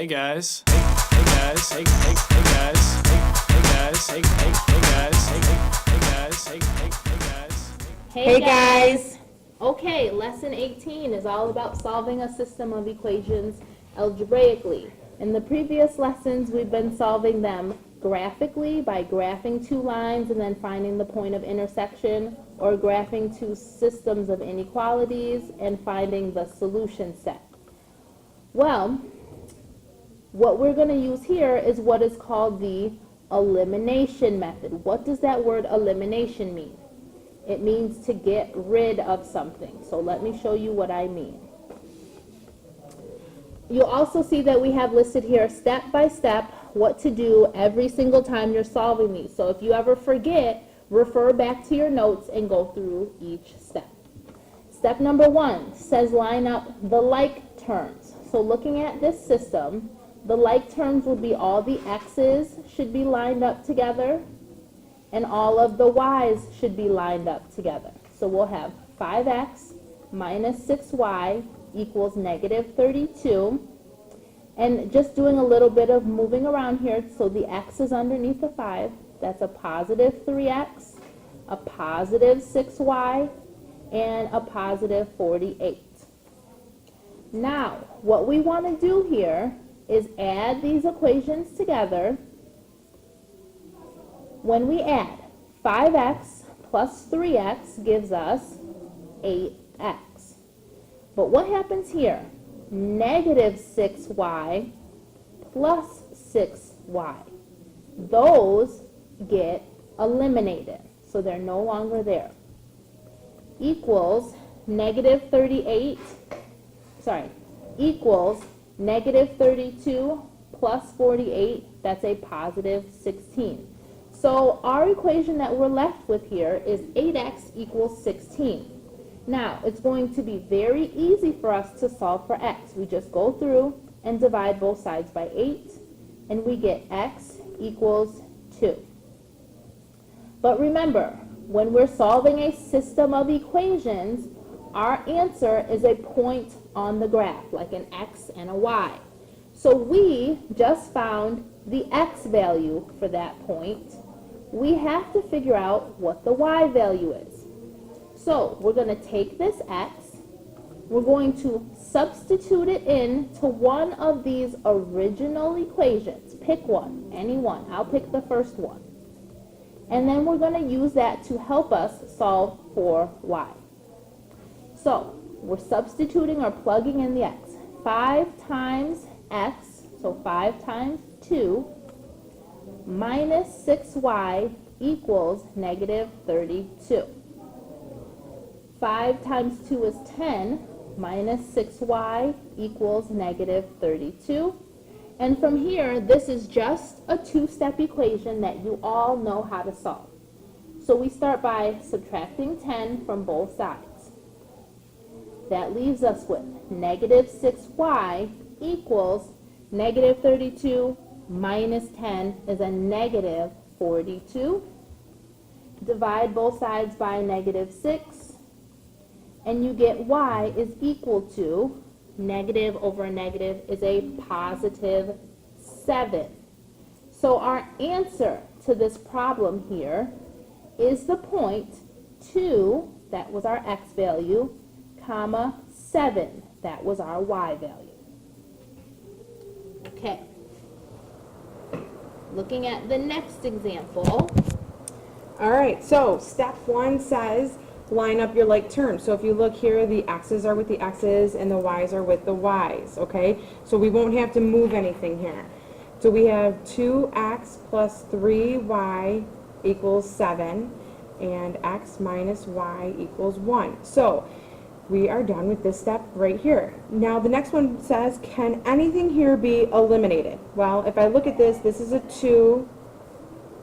hey guys, hey guys, hey guys, hey guys, hey guys, hey guys, hey guys. Hey guys! Okay, lesson 18 is all about solving a system of equations algebraically. In the previous lessons, we've been solving them graphically by graphing two lines and then finding the point of intersection, or graphing two systems of inequalities and finding the solution set. Well, what we're going to use here is what is called the elimination method. What does that word elimination mean? It means to get rid of something. So let me show you what I mean. You'll also see that we have listed here step by step what to do every single time you're solving these. So if you ever forget, refer back to your notes and go through each step. Step number 1 says line up the like terms. So looking at this system, the like terms would be all the x's should be lined up together, and all of the y's should be lined up together. So we'll have 5x minus 6y equals negative 32. And just doing a little bit of moving around here, so the x is underneath the 5. That's a positive 3x, a positive 6y, and a positive 48. Now, what we want to do here is add these equations together. When we add, 5x plus 3x gives us 8x. But what happens here? Negative 6y plus 6y. Those get eliminated, so they're no longer there. Equals negative 38, equals negative 32 plus 48, that's a positive 16. So our equation that we're left with here is 8x equals 16. Now, it's going to be very easy for us to solve for x. We just go through and divide both sides by 8, and we get x equals 2. But remember, when we're solving a system of equations, our answer is a point on the graph, like an x and a y. So we just found the x value for that point. We have to figure out what the y value is. So we're going to take this x, we're going to substitute it in to one of these original equations. Pick one, any one. I'll pick the first one. And then we're going to use that to help us solve for y. So we're substituting or plugging in the x. 5 times x, so 5 times 2, minus 6y equals negative 32. 5 times 2 is 10, minus 6y equals negative 32. And from here, this is just a two-step equation that you all know how to solve. So we start by subtracting 10 from both sides. That leaves us with negative 6y equals negative 32 minus 10 is a negative 42. Divide both sides by negative 6, and you get y is equal to negative over negative is a positive 7. So our answer to this problem here is the point 2, that was our x value, comma 7, that was our y value. Okay. Looking at the next example. All right, so step 1 says line up your like terms. So if you look here, the x's are with the x's and the y's are with the y's, okay? So we won't have to move anything here. So we have 2x plus 3y equals 7, and x minus y equals 1. So we are done with this step right here. Now the next one says, can anything here be eliminated? Well, if I look at this, this is a 2,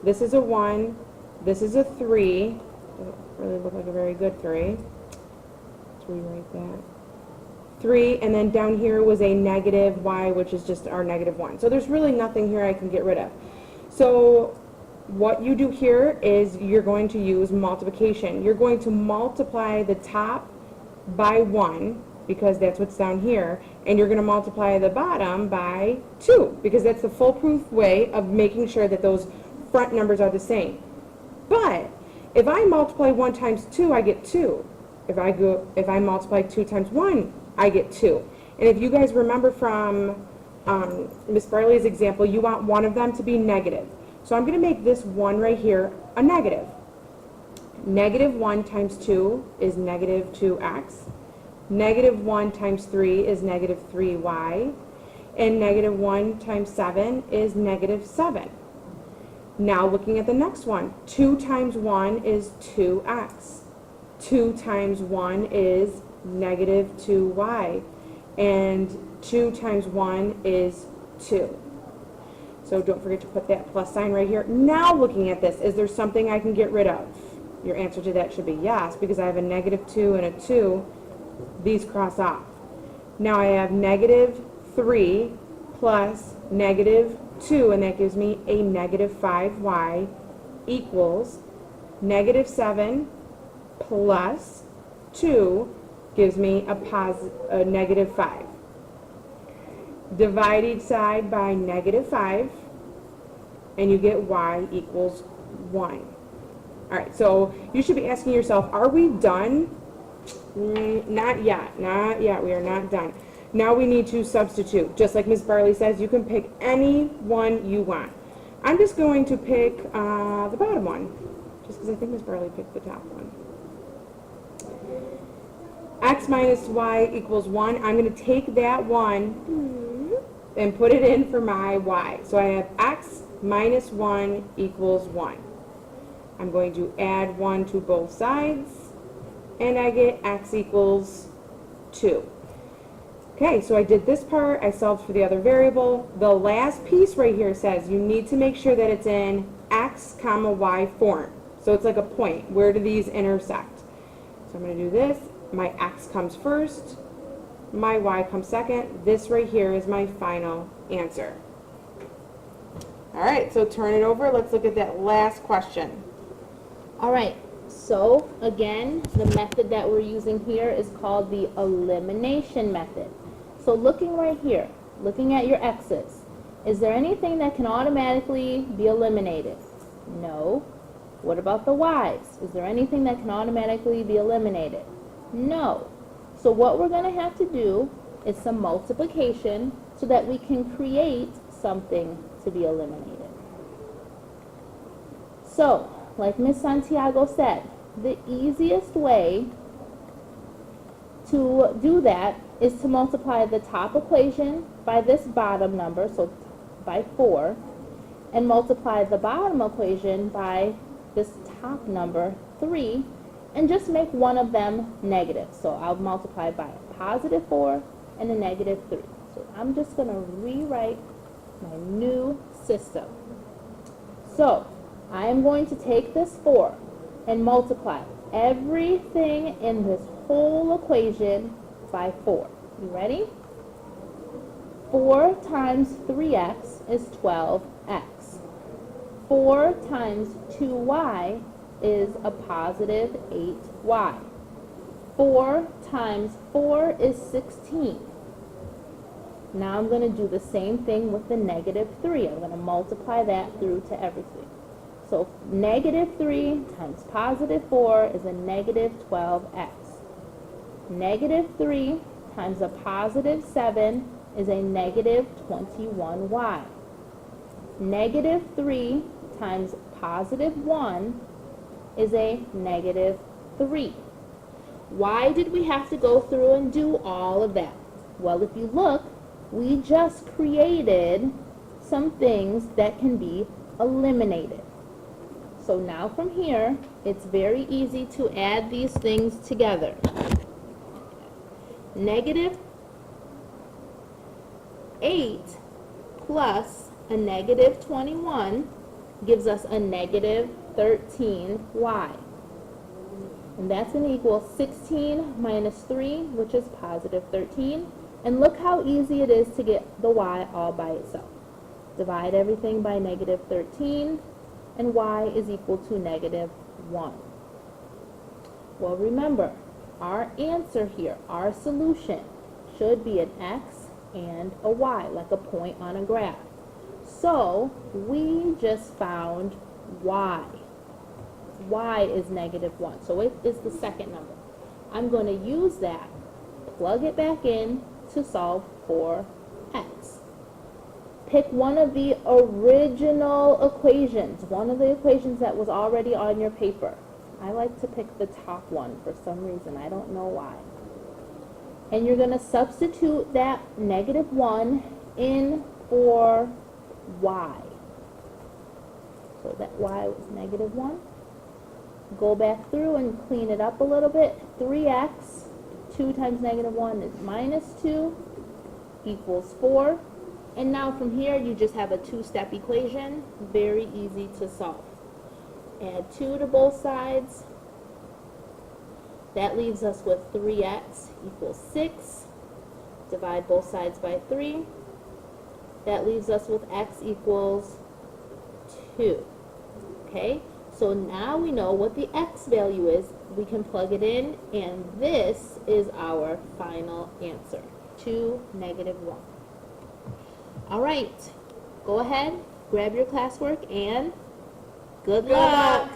this is a 1, this is a 3. Doesn't really look like a very good 3. Let's rewrite that. 3, and then down here was a negative y, which is just our negative 1. So there's really nothing here I can get rid of. So what you do here is you're going to use multiplication. You're going to multiply the top by 1, because that's what's down here, And you're going to multiply the bottom by 2, because that's the foolproof way of making sure that those front numbers are the same. But if I multiply 1 times 2, I get 2. If I multiply 2 times 1, I get 2. And if you guys remember from Miss Barley's example, you want one of them to be negative. So I'm going to make this 1 right here a negative. Negative 1 times 2 is negative 2x. Negative 1 times 3 is negative 3y. And negative 1 times 7 is negative 7. Now looking at the next one, 2 times 1 is 2x. 2 times 1 is negative 2y. And 2 times 1 is 2. So don't forget to put that plus sign right here. Now looking at this, is there something I can get rid of? Your answer to that should be yes, because I have a negative 2 and a 2. These cross off. Now I have negative 3 plus negative 2, and that gives me a negative 5y equals negative 7 plus 2 gives me a negative 5. Divide each side by negative 5, and you get y equals 1. All right, so you should be asking yourself, are we done? Not yet, not yet. We are not done. Now we need to substitute. Just like Ms. Barley says, you can pick any one you want. I'm just going to pick the bottom one, just because I think Ms. Barley picked the top one. X minus y equals 1. I'm going to take that 1 and put it in for my y. So I have x minus 1 equals 1. I'm going to add 1 to both sides, and I get x equals 2. Okay, so I did this part, I solved for the other variable. The last piece right here says you need to make sure that it's in x comma y form. So it's like a point. Where do these intersect? So I'm going to do this. My x comes first, my y comes second. This right here is my final answer. All right, so turn it over. Let's look at that last question. All right, so again, the method that we're using here is called the elimination method. So looking right here, looking at your x's, is there anything that can automatically be eliminated? No. What about the y's? Is there anything that can automatically be eliminated? No. So what we're going to have to do is some multiplication so that we can create something to be eliminated. So, like Ms. Santiago said, the easiest way to do that is to multiply the top equation by this bottom number, so by 4, and multiply the bottom equation by this top number, 3, and just make one of them negative. So I'll multiply by a positive 4 and a negative 3. So I'm just going to rewrite my new system. So I am going to take this 4 and multiply everything in this whole equation by 4. You ready? 4 times 3x is 12x. 4 times 2y is a positive 8y. 4 times 4 is 16. Now I'm going to do the same thing with the negative 3. I'm going to multiply that through to everything. So negative 3 times positive 4 is a negative 12x. Negative 3 times a positive 7 is a negative 21y. Negative 3 times positive 1 is a negative 3. Why did we have to go through and do all of that? Well, if you look, we just created some things that can be eliminated. So now from here, it's very easy to add these things together. Negative 8 plus a negative 21 gives us a negative 13y. And that's going to equal 16 minus 3, which is positive 13. And look how easy it is to get the y all by itself. Divide everything by negative 13, and y is equal to negative 1. Well, remember, our answer here, our solution, should be an x and a y, like a point on a graph. So we just found y. Y is -1, so it is the second number. I'm going to use that, plug it back in to solve for x. Pick one of the original equations, one of the equations that was already on your paper. I like to pick the top one for some reason, I don't know why. And you're going to substitute that -1 in for y. So that y was -1. Go back through and clean it up a little bit. 3x, 2 times -1 is -2, equals 4. And now from here, you just have a two-step equation, very easy to solve. Add 2 to both sides. That leaves us with 3x equals 6. Divide both sides by 3. That leaves us with x equals 2. Okay? So now we know what the x value is. We can plug it in, and this is our final answer, 2, -1. All right, go ahead, grab your classwork, and good luck.